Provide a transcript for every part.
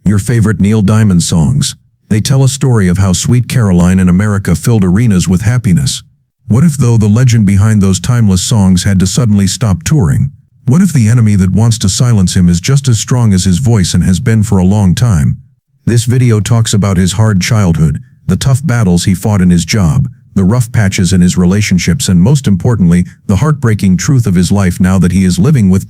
Your favorite Neil Diamond songs. They tell a story of how Sweet Caroline in America filled arenas with happiness. What if, though, the legend behind those timeless songs had to suddenly stop touring? What if the enemy that wants to silence him is just as strong as his voice and has been for a long time? This video talks about his hard childhood, the tough battles he fought in his job, the rough patches in his relationships, and most importantly, the heartbreaking truth of his life now that he is living with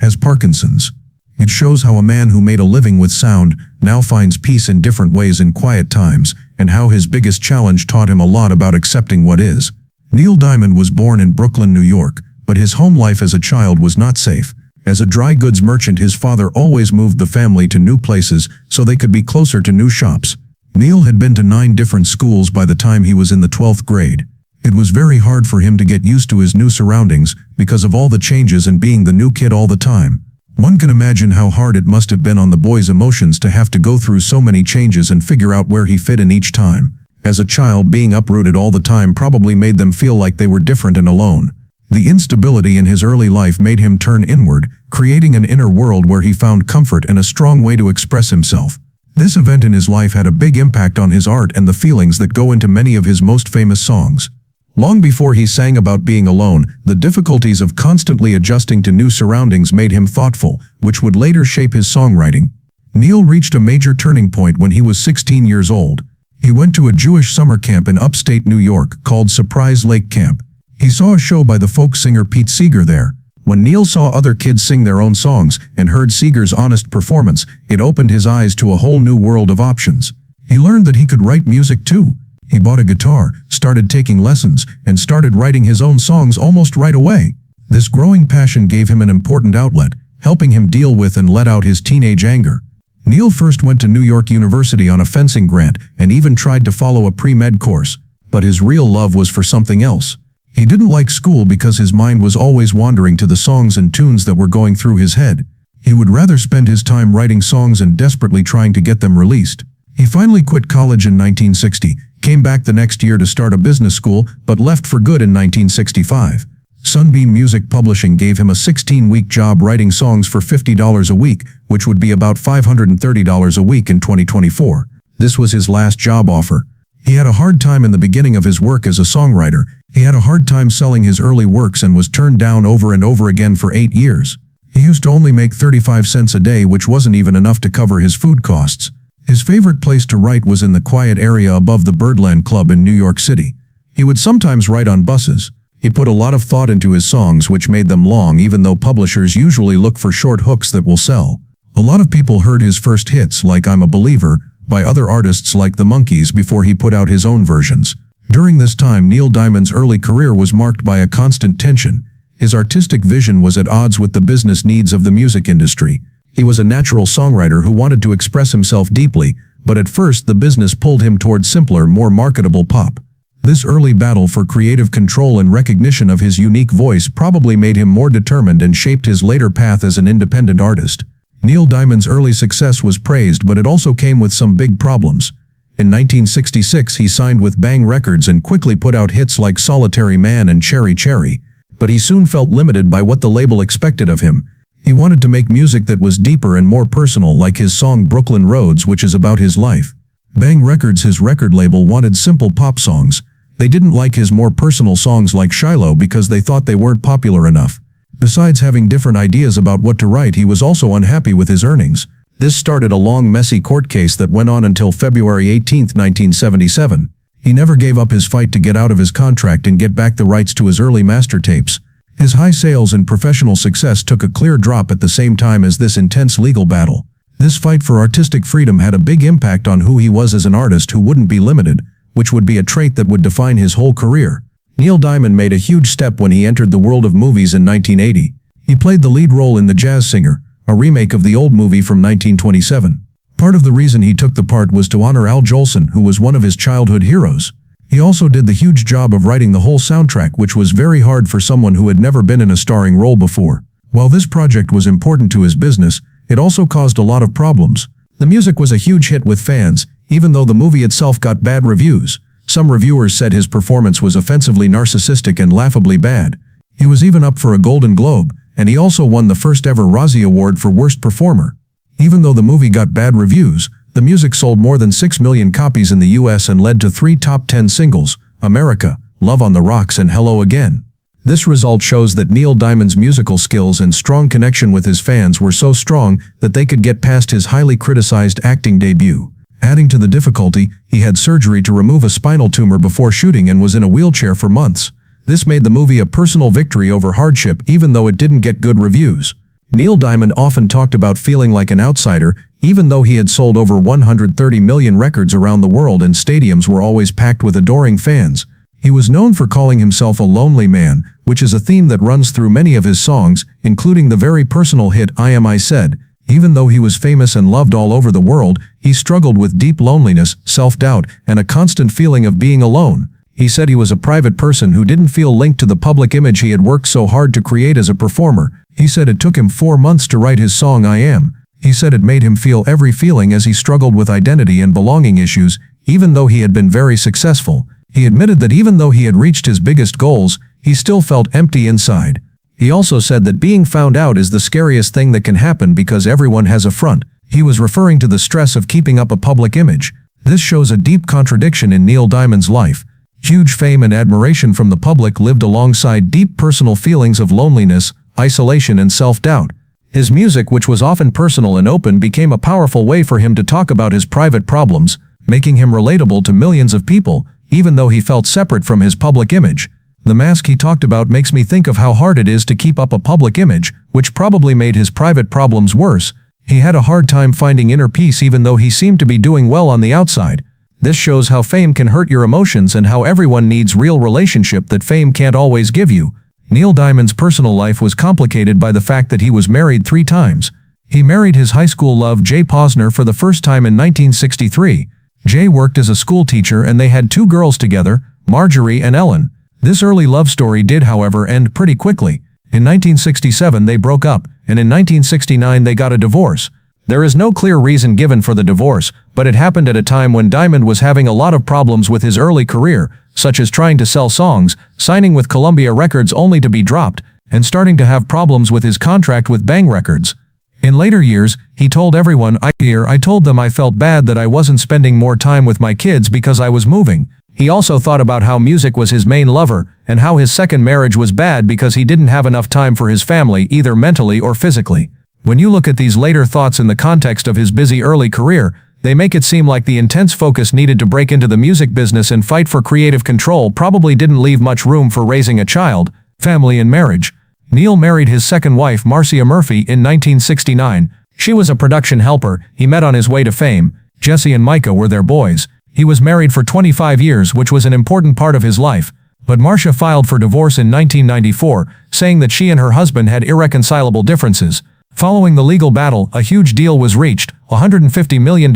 has Parkinson's. It shows how a man who made a living with sound now finds peace in different ways in quiet times, and how his biggest challenge taught him a lot about accepting what is. Neil Diamond was born in Brooklyn, New York, but his home life as a child was not safe. As a dry goods merchant, his father always moved the family to new places so they could be closer to new shops. Neil had been to 9 different schools by the time he was in the 12th grade. It was very hard for him to get used to his new surroundings because of all the changes and being the new kid all the time. One can imagine how hard it must have been on the boy's emotions to have to go through so many changes and figure out where he fit in each time. As a child, being uprooted all the time probably made them feel like they were different and alone. The instability in his early life made him turn inward, creating an inner world where he found comfort and a strong way to express himself. This event in his life had a big impact on his art and the feelings that go into many of his most famous songs. Long before he sang about being alone, the difficulties of constantly adjusting to new surroundings made him thoughtful, which would later shape his songwriting. Neil reached a major turning point when he was 16 years old. He went to a Jewish summer camp in upstate New York called Surprise Lake Camp. He saw a show by the folk singer Pete Seeger there. When Neil saw other kids sing their own songs and heard Seeger's honest performance, it opened his eyes to a whole new world of options. He learned that he could write music too. He bought a guitar, started taking lessons, and started writing his own songs almost right away. This growing passion gave him an important outlet, helping him deal with and let out his teenage anger. Neil first went to New York University on a fencing grant and even tried to follow a pre-med course, but his real love was for something else. He didn't like school because his mind was always wandering to the songs and tunes that were going through his head. He would rather spend his time writing songs and desperately trying to get them released. He finally quit college in 1960, came back the next year to start a business school, but left for good in 1965. Sunbeam Music Publishing gave him a 16-week job writing songs for $50 a week, which would be about $530 a week in 2024. This was his last job offer. He had a hard time in the beginning of his work as a songwriter. He had a hard time selling his early works and was turned down over and over again for 8 years. He used to only make 35 cents a day, which wasn't even enough to cover his food costs. His favorite place to write was in the quiet area above the Birdland Club in New York City. He would sometimes write on buses. He put a lot of thought into his songs, which made them long, even though publishers usually look for short hooks that will sell. A lot of people heard his first hits, like I'm a Believer, by other artists like the Monkees before he put out his own versions. During this time, Neil Diamond's early career was marked by a constant tension. His artistic vision was at odds with the business needs of the music industry. He was a natural songwriter who wanted to express himself deeply, but at first the business pulled him toward simpler, more marketable pop. This early battle for creative control and recognition of his unique voice probably made him more determined and shaped his later path as an independent artist. Neil Diamond's early success was praised, but it also came with some big problems. In 1966, he signed with Bang Records and quickly put out hits like Solitary Man and Cherry Cherry, but he soon felt limited by what the label expected of him. He wanted to make music that was deeper and more personal, like his song Brooklyn Roads, which is about his life. Bang Records, his record label, wanted simple pop songs. They didn't like his more personal songs like Shiloh because they thought they weren't popular enough. Besides having different ideas about what to write, he was also unhappy with his earnings. This started a long, messy court case that went on until February 18, 1977. He never gave up his fight to get out of his contract and get back the rights to his early master tapes. His high sales and professional success took a clear drop at the same time as this intense legal battle. This fight for artistic freedom had a big impact on who he was as an artist who wouldn't be limited, which would be a trait that would define his whole career. Neil Diamond made a huge step when he entered the world of movies in 1980. He played the lead role in The Jazz Singer, a remake of the old movie from 1927. Part of the reason he took the part was to honor Al Jolson, who was one of his childhood heroes. He also did the huge job of writing the whole soundtrack, which was very hard for someone who had never been in a starring role before. While this project was important to his business, it also caused a lot of problems. The music was a huge hit with fans, even though the movie itself got bad reviews. Some reviewers said his performance was offensively narcissistic and laughably bad. He was even up for a Golden Globe, and he also won the first ever Razzie Award for Worst Performer. Even though the movie got bad reviews, the music sold more than 6 million copies in the US and led to 3 top 10 singles: America, Love on the Rocks, and Hello Again. This result shows that Neil Diamond's musical skills and strong connection with his fans were so strong that they could get past his highly criticized acting debut. Adding to the difficulty, he had surgery to remove a spinal tumor before shooting and was in a wheelchair for months. This made the movie a personal victory over hardship, even though it didn't get good reviews. Neil Diamond often talked about feeling like an outsider, even though he had sold over 130 million records around the world and stadiums were always packed with adoring fans. He was known for calling himself a lonely man, which is a theme that runs through many of his songs, including the very personal hit I Am I Said. Even though he was famous and loved all over the world, he struggled with deep loneliness, self-doubt, and a constant feeling of being alone. He said he was a private person who didn't feel linked to the public image he had worked so hard to create as a performer. He said it took him 4 months to write his song I Am. He said it made him feel every feeling as he struggled with identity and belonging issues, even though he had been very successful. He admitted that even though he had reached his biggest goals, he still felt empty inside. He also said that being found out is the scariest thing that can happen because everyone has a front. He was referring to the stress of keeping up a public image. This shows a deep contradiction in Neil Diamond's life. Huge fame and admiration from the public lived alongside deep personal feelings of loneliness, isolation, and self-doubt. His music, which was often personal and open, became a powerful way for him to talk about his private problems, making him relatable to millions of people, even though he felt separate from his public image. The mask he talked about makes me think of how hard it is to keep up a public image, which probably made his private problems worse. He had a hard time finding inner peace even though he seemed to be doing well on the outside. This shows how fame can hurt your emotions and how everyone needs real relationship that fame can't always give you. Neil Diamond's personal life was complicated by the fact that he was married 3 times. He married his high school love Jay Posner for the first time in 1963. Jay worked as a school teacher and they had 2 girls together, Marjorie and Ellen. This early love story did, however, end pretty quickly. In 1967 they broke up, and in 1969 they got a divorce. There is no clear reason given for the divorce, but it happened at a time when Diamond was having a lot of problems with his early career, such as trying to sell songs, signing with Columbia Records only to be dropped, and starting to have problems with his contract with Bang Records. In later years, he told everyone, I told them I felt bad that I wasn't spending more time with my kids because I was moving. He also thought about how music was his main lover, and how his second marriage was bad because he didn't have enough time for his family either mentally or physically. When you look at these later thoughts in the context of his busy early career, they make it seem like the intense focus needed to break into the music business and fight for creative control probably didn't leave much room for raising a child, family, and marriage. Neil married his second wife, Marcia Murphy, in 1969. She was a production helper he met on his way to fame. Jesse and Micah were their boys. He was married for 25 years, which was an important part of his life. But Marcia filed for divorce in 1994, saying that she and her husband had irreconcilable differences. Following the legal battle, a huge deal was reached, $150 million,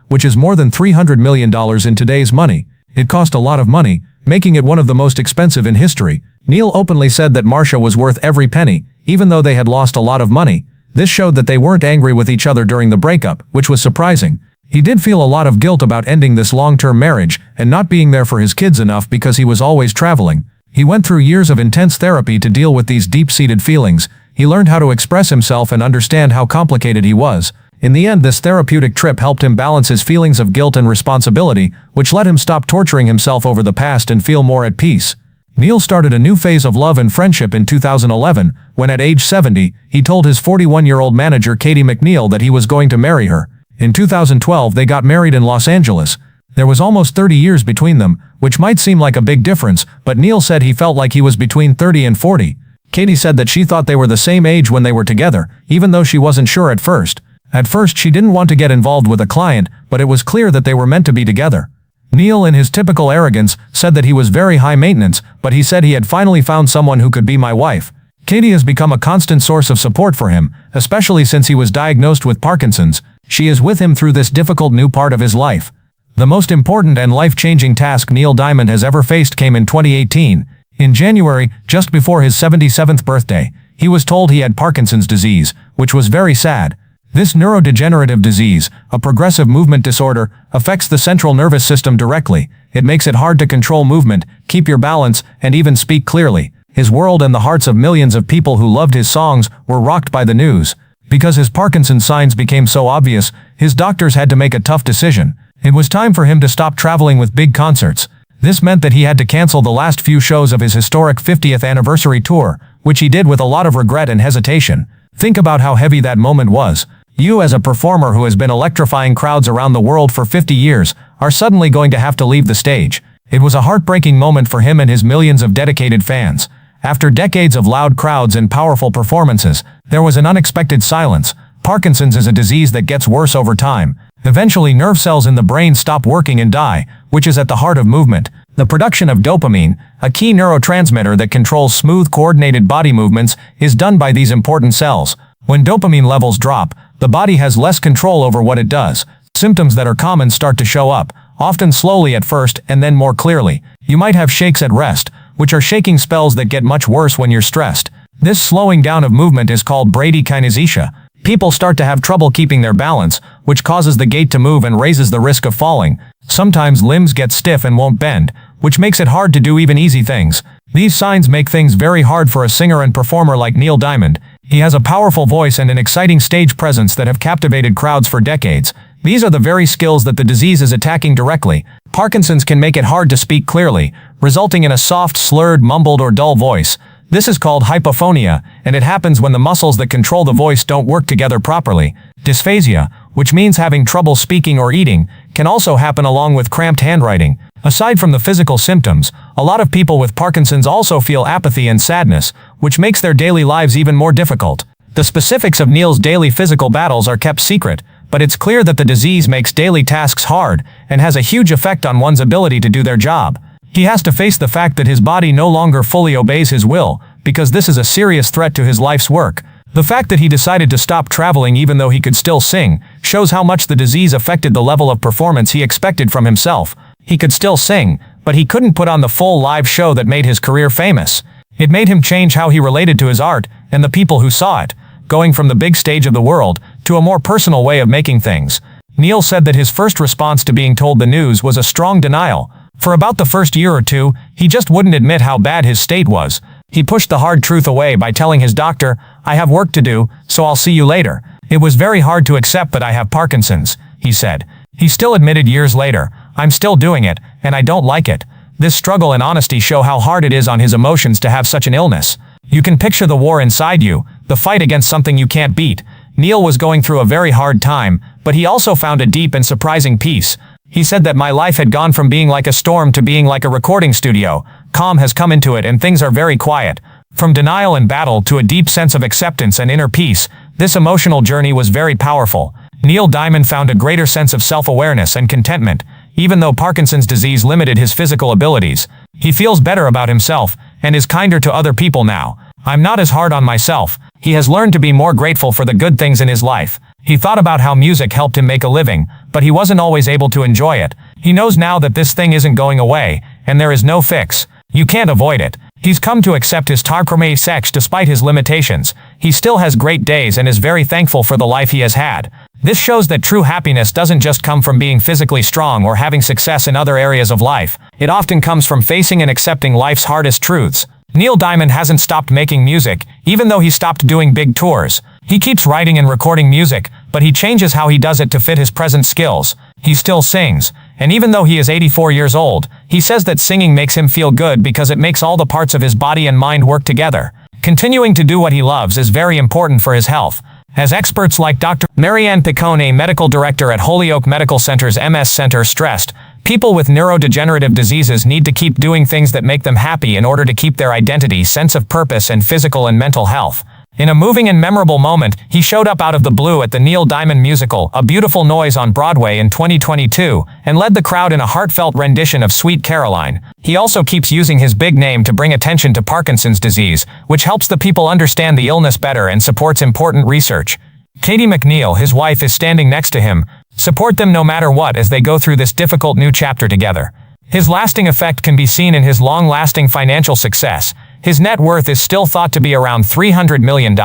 which is more than $300 million in today's money. It cost a lot of money, making it one of the most expensive in history. Neil openly said that Marcia was worth every penny, even though they had lost a lot of money. This showed that they weren't angry with each other during the breakup, which was surprising. He did feel a lot of guilt about ending this long-term marriage and not being there for his kids enough because he was always traveling. He went through years of intense therapy to deal with these deep-seated feelings. He learned how to express himself and understand how complicated he was. In the end, this therapeutic trip helped him balance his feelings of guilt and responsibility, which let him stop torturing himself over the past and feel more at peace. Neil started a new phase of love and friendship in 2011, when at age 70, he told his 41-year-old manager Katie McNeil that he was going to marry her. In 2012, they got married in Los Angeles. There was almost 30 years between them, which might seem like a big difference, but Neil said he felt like he was between 30 and 40. Katie said that she thought they were the same age when they were together, even though she wasn't sure at first. At first, she didn't want to get involved with a client, but it was clear that they were meant to be together. Neil, in his typical arrogance, said that he was very high maintenance, but he said he had finally found someone who could be my wife. Katie has become a constant source of support for him, especially since he was diagnosed with Parkinson's. She is with him through this difficult new part of his life. The most important and life-changing task Neil Diamond has ever faced came in 2018. In January, just before his 77th birthday, he was told he had Parkinson's disease, which was very sad. This neurodegenerative disease, a progressive movement disorder, affects the central nervous system directly. It makes it hard to control movement, keep your balance, and even speak clearly. His world and the hearts of millions of people who loved his songs were rocked by the news. Because his Parkinson's signs became so obvious, his doctors had to make a tough decision. It was time for him to stop traveling with big concerts. This meant that he had to cancel the last few shows of his historic 50th anniversary tour, which he did with a lot of regret and hesitation. Think about how heavy that moment was. You, as a performer who has been electrifying crowds around the world for 50 years, are suddenly going to have to leave the stage. It was a heartbreaking moment for him and his millions of dedicated fans. After decades of loud crowds and powerful performances, there was an unexpected silence. Parkinson's is a disease that gets worse over time. Eventually, nerve cells in the brain stop working and die, which is at the heart of movement. The production of dopamine, a key neurotransmitter that controls smooth, coordinated body movements, is done by these important cells. When dopamine levels drop, the body has less control over what it does. Symptoms that are common start to show up, often slowly at first and then more clearly. You might have shakes at rest, which are shaking spells that get much worse when you're stressed. This slowing down of movement is called bradykinesia. People start to have trouble keeping their balance, which causes the gait to move and raises the risk of falling. Sometimes limbs get stiff and won't bend, which makes it hard to do even easy things. These signs make things very hard for a singer and performer like Neil Diamond. He has a powerful voice and an exciting stage presence that have captivated crowds for decades. These are the very skills that the disease is attacking directly. Parkinson's can make it hard to speak clearly, resulting in a soft, slurred, mumbled, or dull voice. This is called hypophonia, and it happens when the muscles that control the voice don't work together properly. Dysphasia, which means having trouble speaking or eating, can also happen along with cramped handwriting. Aside from the physical symptoms, a lot of people with Parkinson's also feel apathy and sadness, which makes their daily lives even more difficult. The specifics of Neil's daily physical battles are kept secret, but it's clear that the disease makes daily tasks hard and has a huge effect on one's ability to do their job. He has to face the fact that his body no longer fully obeys his will, because this is a serious threat to his life's work. The fact that he decided to stop traveling even though he could still sing, shows how much the disease affected the level of performance he expected from himself. He could still sing, but he couldn't put on the full live show that made his career famous. It made him change how he related to his art, and the people who saw it, going from the big stage of the world, to a more personal way of making things. Neil said that his first response to being told the news was a strong denial. For about the first year or two, he just wouldn't admit how bad his state was. He pushed the hard truth away by telling his doctor, "I have work to do, so I'll see you later." "It was very hard to accept that I have Parkinson's," he said. He still admitted years later, "I'm still doing it, and I don't like it." This struggle and honesty show how hard it is on his emotions to have such an illness. You can picture the war inside you, the fight against something you can't beat. Neil was going through a very hard time, but he also found a deep and surprising peace. He said that my life had gone from being like a storm to being like a recording studio. Calm has come into it and things are very quiet. From denial and battle to a deep sense of acceptance and inner peace, this emotional journey was very powerful. Neil Diamond found a greater sense of self-awareness and contentment, even though Parkinson's disease limited his physical abilities. He feels better about himself and is kinder to other people now. "I'm not as hard on myself." He has learned to be more grateful for the good things in his life. He thought about how music helped him make a living, but he wasn't always able to enjoy it. He knows now that this thing isn't going away, and there is no fix. You can't avoid it. He's come to accept his Heartbroken sex despite his limitations. He still has great days and is very thankful for the life he has had. This shows that true happiness doesn't just come from being physically strong or having success in other areas of life. It often comes from facing and accepting life's hardest truths. Neil Diamond hasn't stopped making music, even though he stopped doing big tours. He keeps writing and recording music, but he changes how he does it to fit his present skills. He still sings, and even though he is 84 years old, he says that singing makes him feel good because it makes all the parts of his body and mind work together. Continuing to do what he loves is very important for his health. As experts like Dr. Marianne Picone, medical director at Holyoke Medical Center's MS Center, stressed, people with neurodegenerative diseases need to keep doing things that make them happy in order to keep their identity, sense of purpose, and physical and mental health. In a moving and memorable moment, he showed up out of the blue at the Neil Diamond musical, A Beautiful Noise on Broadway in 2022, and led the crowd in a heartfelt rendition of Sweet Caroline. He also keeps using his big name to bring attention to Parkinson's disease, which helps the people understand the illness better and supports important research. Katie McNeil, his wife, is standing next to him. Support them no matter what as they go through this difficult new chapter together. His lasting effect can be seen in his long-lasting financial success. His net worth is still thought to be around $300 million.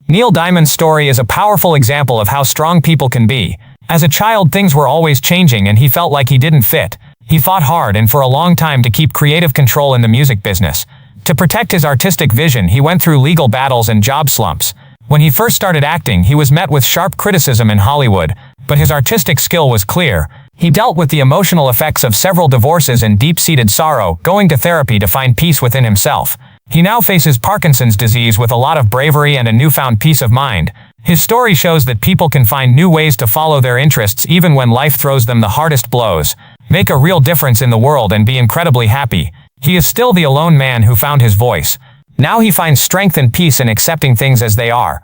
Neil Diamond's story is a powerful example of how strong people can be. As a child, things were always changing and he felt like he didn't fit. He fought hard and for a long time to keep creative control in the music business. To protect his artistic vision, he went through legal battles and job slumps. When he first started acting, he was met with sharp criticism in Hollywood, but his artistic skill was clear. He dealt with the emotional effects of several divorces and deep-seated sorrow, going to therapy to find peace within himself. He now faces Parkinson's disease with a lot of bravery and a newfound peace of mind. His story shows that people can find new ways to follow their interests even when life throws them the hardest blows, make a real difference in the world and be incredibly happy. He is still the alone man who found his voice. Now he finds strength and peace in accepting things as they are.